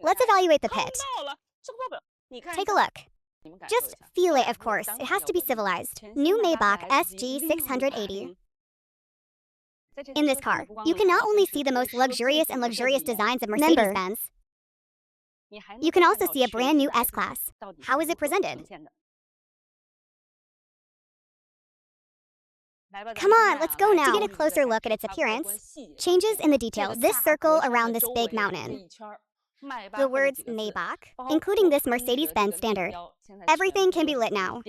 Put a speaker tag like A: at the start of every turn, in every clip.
A: Let's evaluate the pit. Take a look. Just feel it, of course. It has to be civilized. New Maybach SG680. In this car, you can not only see the most luxurious designs of Mercedes-Benz, you can also see a brand new S-Class. How is it presented? Come on, let's go now. To get a closer look at its appearance, changes in the details. This circle around this big mountain. The words Maybach, including this Mercedes-Benz standard. Everything can be lit now.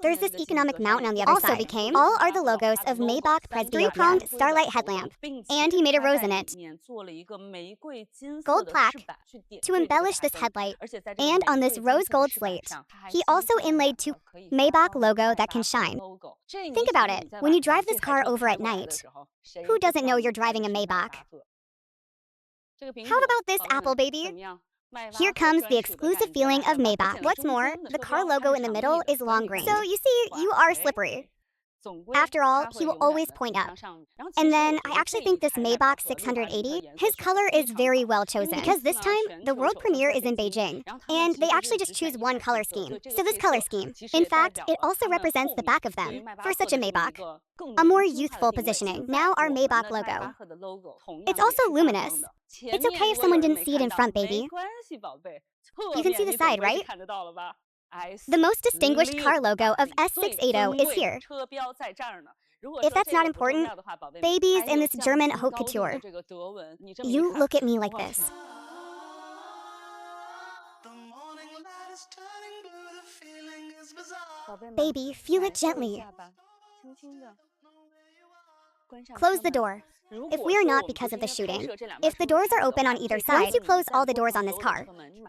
A: There's this economic mountain on the other side. All are the logos of Maybach three-pronged starlight headlamp, and he made a rose in it. Gold plaque to embellish this headlight, and on this rose gold slate, he also inlaid two Maybach logo that can shine. Think about it, when you drive this car over at night, who doesn't know you're driving a Maybach? How about this Apple baby? Here comes the exclusive feeling of Maybach. What's more, the car logo in the middle is long green. So you see, you are slippery. After all, he will always point up. And then, I actually think this Maybach 680, his color is very well chosen. Because this time, the world premiere is in Beijing. And they actually just choose one color scheme. So this color scheme, in fact, it also represents the back of them, for such a Maybach. A more youthful positioning. Now our Maybach logo. It's also luminous. It's okay if someone didn't see it in front, baby. You can see the side, right? The most distinguished car logo of S680 is here. If that's not important, babies in this German haute couture. You look at me like this. Baby, feel it gently. Close the door. If we are not because of the shooting, if the doors are open on either side, once you close all the doors on this car,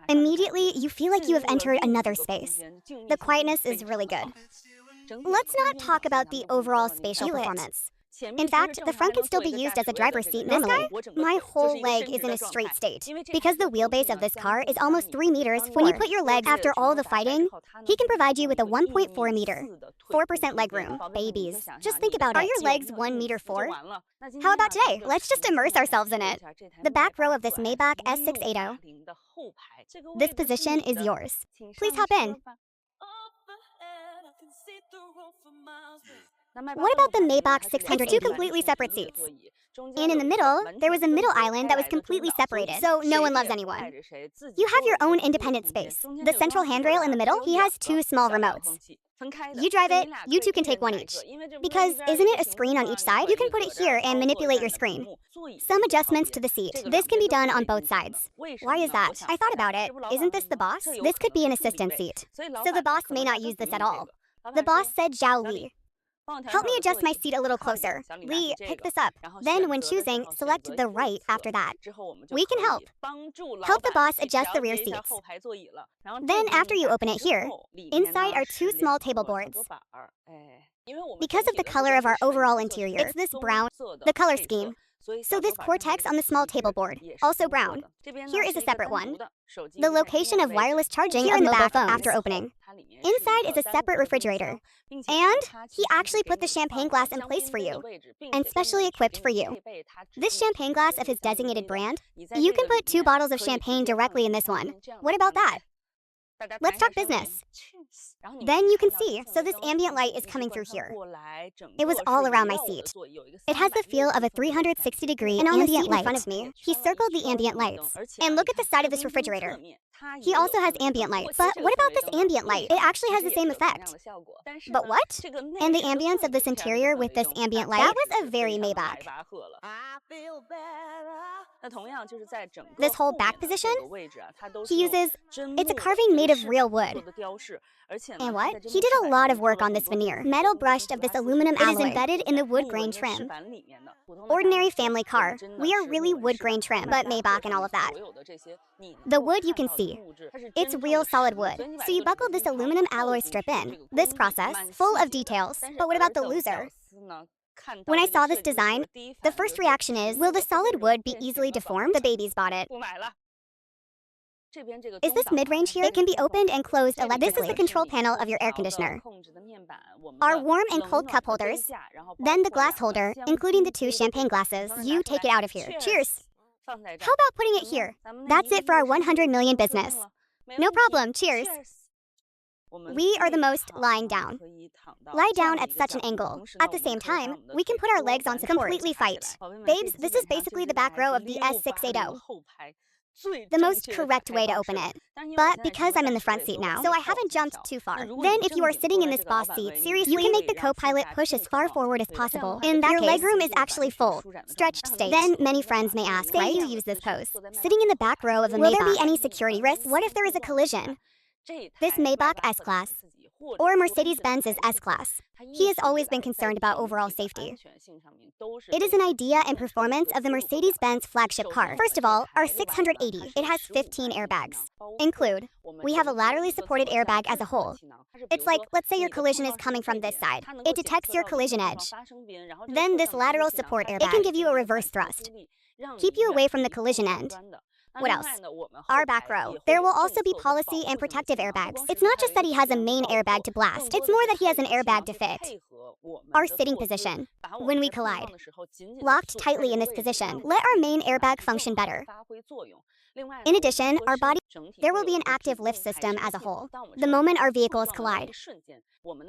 A: immediately you feel like you have entered another space. The quietness is really good. Let's not talk about the overall spatial performance. In fact, the front can still be used as a driver's seat normally. My whole leg is in a straight state. Because the wheelbase of this car is almost 3 meters, when you put your legs after all the fighting, he can provide you with a 1.4 meter, 4% leg room. Babies. Just think about it. Are your legs 1 meter 4? How about today? Let's just immerse ourselves in it. The back row of this Maybach S680. This position is yours. Please hop in. What about the Maybach 680? It's 2 completely separate seats. And in the middle, there was a middle island that was completely separated, so no one loves anyone. You have your own independent space. The central handrail in the middle, he has 2 small remotes. You drive it, you 2 can take one each. Because isn't it a screen on each side? You can put it here and manipulate your screen. Some adjustments to the seat. This can be done on both sides. Why is that? I thought about it. Isn't this the boss? This could be an assistant seat. So the boss may not use this at all. The boss said Zhao Li. Help me adjust my seat a little closer. Lee, pick this up. Then, when choosing, select the right after that. We can help. Help the boss adjust the rear seats. Then, after you open it here, inside are 2 small table boards. Because of the color of our overall interior, it's this brown, the color scheme. So this Cortex on the small table board, also brown. Here is a separate one. The location of wireless charging of mobile phones after opening. Inside is a separate refrigerator. And he actually put the champagne glass in place for you, and specially equipped for you. This champagne glass of his designated brand, you can put 2 bottles of champagne directly in this one. What about that? Let's talk business. Then you can see, so this ambient light is coming through here. It was all around my seat. It has the feel of a 360-degree and on the seat in front of me, he circled the ambient lights. And look at the side of this refrigerator. He also has ambient lights. But what about this ambient light? It actually has the same effect. But what? And the ambience of this interior with this ambient light, that was a very Maybach. This whole back position, he uses, it's a carving made of real wood. And what? He did a lot of work on this veneer. Metal brushed of this aluminum alloy. It is embedded in the wood grain trim. Ordinary family car. We are really wood grain trim, but Maybach and all of that. The wood you can see. It's real solid wood. So you buckle this aluminum alloy strip in. This process, full of details. But what about the loser? When I saw this design, the first reaction is, will the solid wood be easily deformed? The babies bought it. Is this mid-range here? It can be opened and closed electrically. This is the control panel of your air conditioner. Our warm and cold cup holders. Then the glass holder, including the 2 champagne glasses. You take it out of here. Cheers! How about putting it here? That's it for our 100 million business. No problem, cheers. We are the most lying down. Lie down at such an angle. At the same time, we can put our legs on support. Completely fight. Babes, this is basically the back row of the S680. The most correct way to open it. But because I'm in the front seat now, so I haven't jumped too far. Then if you are sitting in this boss seat, seriously, you can make the co-pilot push as far forward as possible. In that case, your legroom is actually full, stretched state. Then many friends may ask, why do you use this pose? Sitting in the back row of a Maybach. Will there be any security risks? What if there is a collision? This Maybach S-Class, or Mercedes-Benz's S-Class. He has always been concerned about overall safety. It is an idea and performance of the Mercedes-Benz flagship car. First of all, our 680. It has 15 airbags. Include, we have a laterally supported airbag as a whole. It's like, let's say your collision is coming from this side. It detects your collision edge. Then this lateral support airbag, it can give you a reverse thrust. Keep you away from the collision end. What else? Our back row. There will also be policy and protective airbags. It's not just that he has a main airbag to blast. It's more that he has an airbag to fit. Our sitting position. When we collide. Locked tightly in this position, let our main airbag function better. In addition, our body, there will be an active lift system as a whole. The moment our vehicles collide,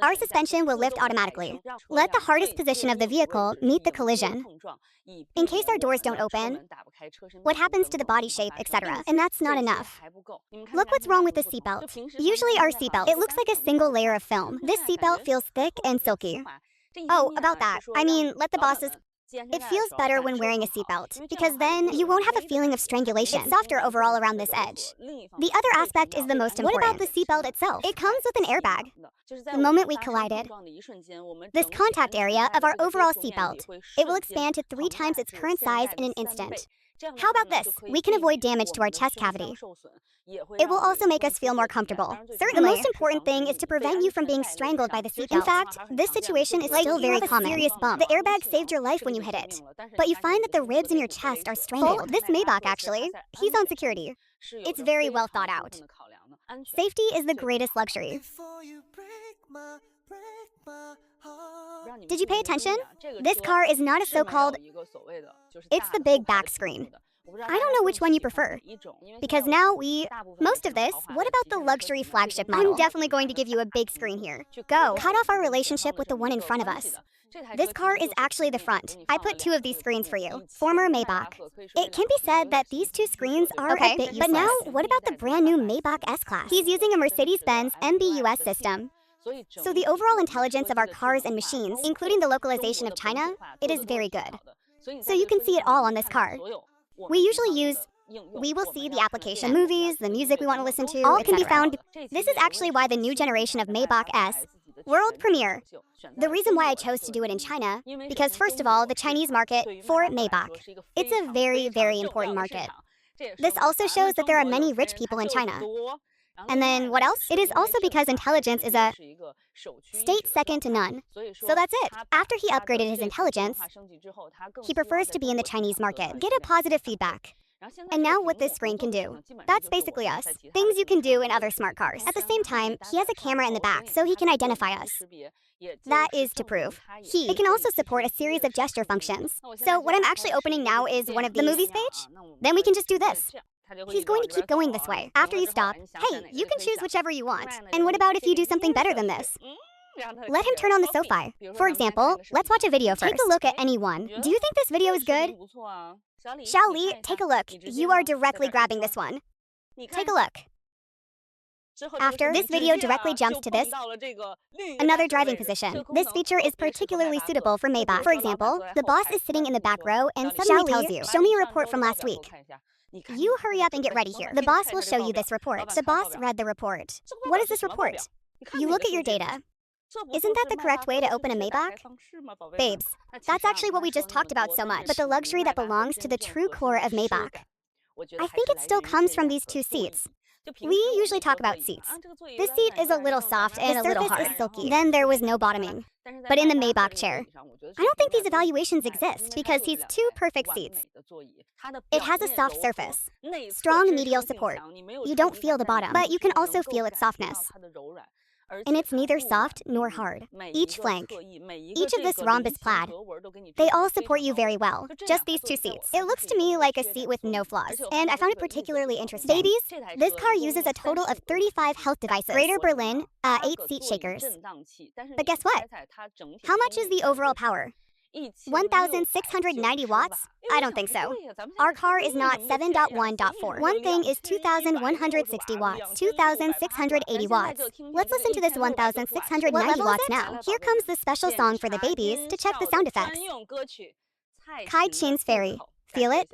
A: our suspension will lift automatically. Let the hardest position of the vehicle meet the collision. In case our doors don't open, what happens to the body shape, etc. And that's not enough. Look what's wrong with the seatbelt. Usually our seatbelt, it looks like a single layer of film. This seatbelt feels thick and silky. Oh, about that. I mean, let the bosses... It feels better when wearing a seatbelt, because then you won't have a feeling of strangulation. It's softer overall around this edge. The other aspect is the most important. What about the seatbelt itself? It comes with an airbag. The moment we collided, this contact area of our overall seatbelt, it will expand to 3 times its current size in an instant. How about this? We can avoid damage to our chest cavity. It will also make us feel more comfortable. Certainly. The most important thing is to prevent you from being strangled by the seatbelt. In fact, this situation is still very common. Serious bump. The airbag saved your life when you hit it. But you find that the ribs in your chest are strangled. This Maybach, actually, he's on security. It's very well thought out. Safety is the greatest luxury. Did you pay attention? This car is not a so-called... It's the big back screen. I don't know which one you prefer. Because now most of this, what about the luxury flagship model? I'm definitely going to give you a big screen here. Go. Cut off our relationship with the one in front of us. This car is actually the front. I put 2 of these screens for you. Former Maybach. It can be said that these 2 screens are a bit useless. But now, what about the brand new Maybach S-Class? He's using a Mercedes-Benz MBUS system. So the overall intelligence of our cars and machines, including the localization of China, it is very good. So you can see it all on this car. We will see the application, the movies, the music we want to listen to, all can be found. This is actually why the new generation of Maybach S world premiere. The reason why I chose to do it in China, because first of all, the Chinese market for Maybach. It's a very, very important market. This also shows that there are many rich people in China. And then what else? It is also because intelligence is a state second to none. So that's it. After he upgraded his intelligence, he prefers to be in the Chinese market. Get a positive feedback. And now what this screen can do. That's basically us. Things you can do in other smart cars. At the same time, he has a camera in the back so he can identify us. That is to prove. It can also support a series of gesture functions. So what I'm actually opening now is one of the movies page. Then we can just do this. He's going to keep going this way. After you stop, hey, you can choose whichever you want. And what about if you do something better than this? Let him turn on the SoFi. For example, let's watch a video first. Take a look at any one. Do you think this video is good? Xiao Li, take a look. You are directly grabbing this one. Take a look. After, this video directly jumps to this, another driving position. This feature is particularly suitable for Maybach. For example, the boss is sitting in the back row and suddenly tells you, show me a report from last week. You hurry up and get ready here. The boss will show you this report. The boss read the report. What is this report? You look at your data. Isn't that the correct way to open a Maybach? Babes, that's actually what we just talked about so much, but the luxury that belongs to the true core of Maybach. I think it still comes from these 2 seats. We usually talk about seats. This seat is a little soft and the surface is silky. Then there was no bottoming. But in the Maybach chair, I don't think these evaluations exist because he's 2 perfect seats. It has a soft surface, strong medial support. You don't feel the bottom, but you can also feel its softness. And it's neither soft nor hard. Each flank, each of this rhombus plaid, they all support you very well. Just these two seats. It looks to me like a seat with no flaws, and I found it particularly interesting. Babies, this car uses a total of 35 health devices. Greater Berlin, 8 seat shakers. But guess what? How much is the overall power? 1,690 watts? I don't think so. Our car is not 7.1.4. One thing is 2,160 watts, 2,680 watts. Let's listen to this 1,690 watts now. Here comes the special song for the babies to check the sound effects. Kai Chin's Fairy. Feel it?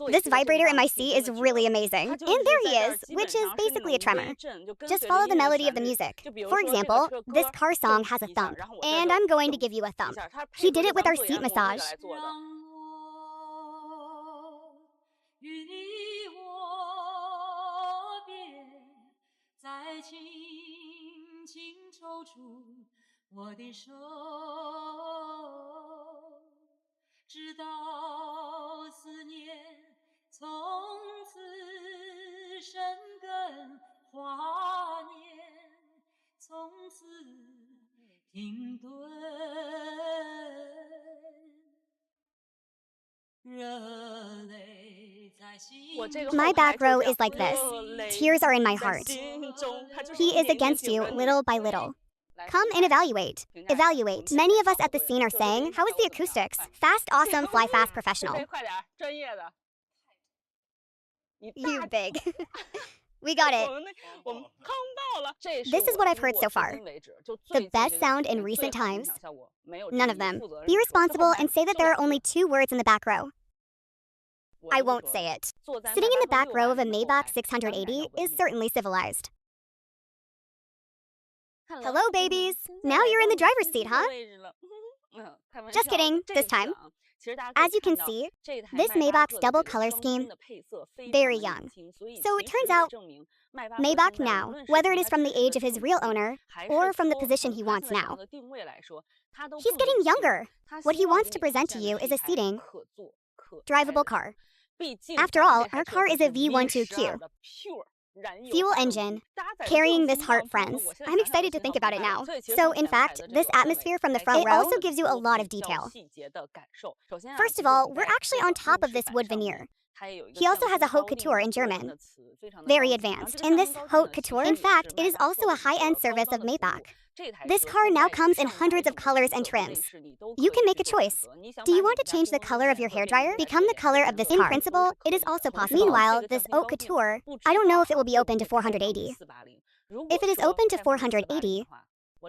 A: This vibrator in my seat is really amazing. And there he is, which is basically a tremor. Just follow the melody of the music. For example, this car song has a thump, and I'm going to give you a thump. He did it with our seat massage. My back row is like this. Tears are in my heart. He is against you little by little. Come and evaluate. Evaluate. Many of us at the scene are saying, how is the acoustics? Fast, awesome, fly fast, professional. You big. We got it. This is what I've heard so far. The best sound in recent times? None of them. Be responsible and say that there are only 2 words in the back row. I won't say it. Sitting in the back row of a Maybach 680 is certainly civilized. Hello, babies. Now you're in the driver's seat, huh? Just kidding, this time. As you can see, this Maybach's double color scheme, very young. So it turns out, Maybach now, whether it is from the age of his real owner or from the position he wants now, he's getting younger. What he wants to present to you is a seating, drivable car. After all, our car is a V12Q. Fuel engine, carrying this heart, friends. I'm excited to think about it now. So, in fact, this atmosphere from the front row also gives you a lot of detail. First of all, we're actually on top of this wood veneer. He also has a haute couture in German. Very advanced. And this haute couture, in fact, it is also a high-end service of Maybach. This car now comes in hundreds of colors and trims. You can make a choice. Do you want to change the color of your hairdryer? Become the color of this car. In principle, it is also possible. Meanwhile, this haute couture, I don't know if it will be open to 480. If it is open to 480,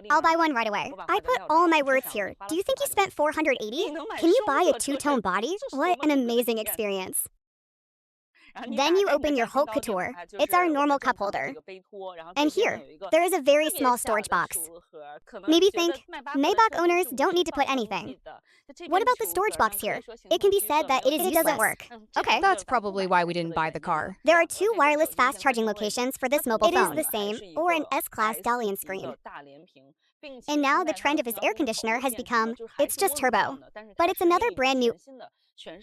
A: I'll buy one right away. I put all my words here. Do you think you spent 480? Can you buy a 2-tone body? What an amazing experience. Then you open your haute couture. It's our normal cup holder. And here, there is a very small storage box. Maybe think, Maybach owners don't need to put anything. What about the storage box here? It can be said that it doesn't work. Okay.
B: That's probably why we didn't buy the car.
A: There are 2 wireless fast charging locations for this mobile phone. It is the same, or an S-Class Dalian screen. And now the trend of his air conditioner has become, it's just turbo. But it's another brand new.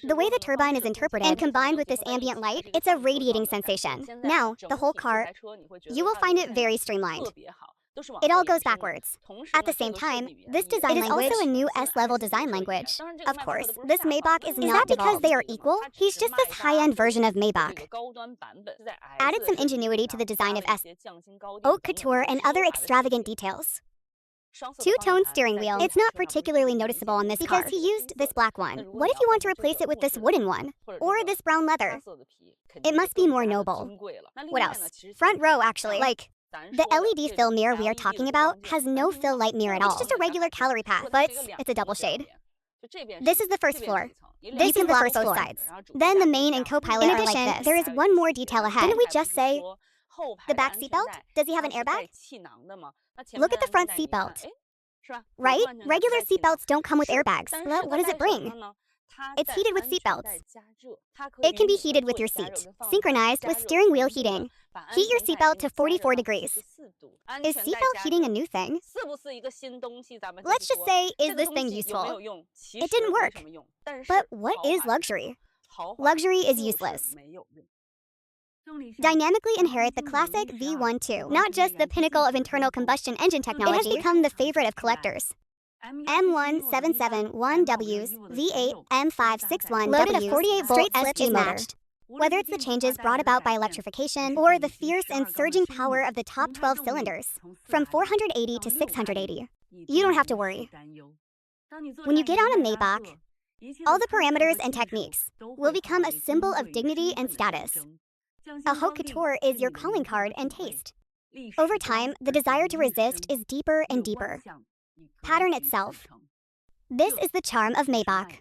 A: The way the turbine is interpreted and combined with this ambient light, it's a radiating sensation. Now, the whole car, you will find it very streamlined. It all goes backwards. At the same time, this design language is also a new S-level design language. Of course, this Maybach is not because they are equal. He's just this high-end version of Maybach. Added some ingenuity to the design of S, haute couture, and other extravagant details. 2-tone steering wheel. It's not particularly noticeable on this car because he used this black one. What if you want to replace it with this wooden one? Or this brown leather? It must be more noble. What else? Front row, actually. Like, the LED fill mirror we are talking about has no fill light mirror at all. It's just a regular calorie path, but it's a double shade. This is the first floor. This can block both sides. Then the main and co-pilot are like this. There is one more detail ahead. Didn't we just say the back seatbelt? Does he have an airbag? Look at the front seatbelt. Right? Regular seatbelts don't come with airbags. What does it bring? It's heated with seatbelts. It can be heated with your seat, synchronized with steering wheel heating. Heat your seatbelt to 44 degrees. Is seatbelt heating a new thing? Let's just say, is this thing useful? It didn't work. But what is luxury? Luxury is useless. dynamically inherit the classic V12, not just the pinnacle of internal combustion engine technology. It has become the favorite of collectors. M1771Ws, V8, M561 loaded a 48-volt SG motor. Whether it's the changes brought about by electrification or the fierce and surging power of the top 12 cylinders, from 480 to 680, you don't have to worry. When you get on a Maybach, all the parameters and techniques will become a symbol of dignity and status. A haute couture is your calling card and taste. Over time, the desire to resist is deeper and deeper. Pattern itself. This is the charm of Maybach.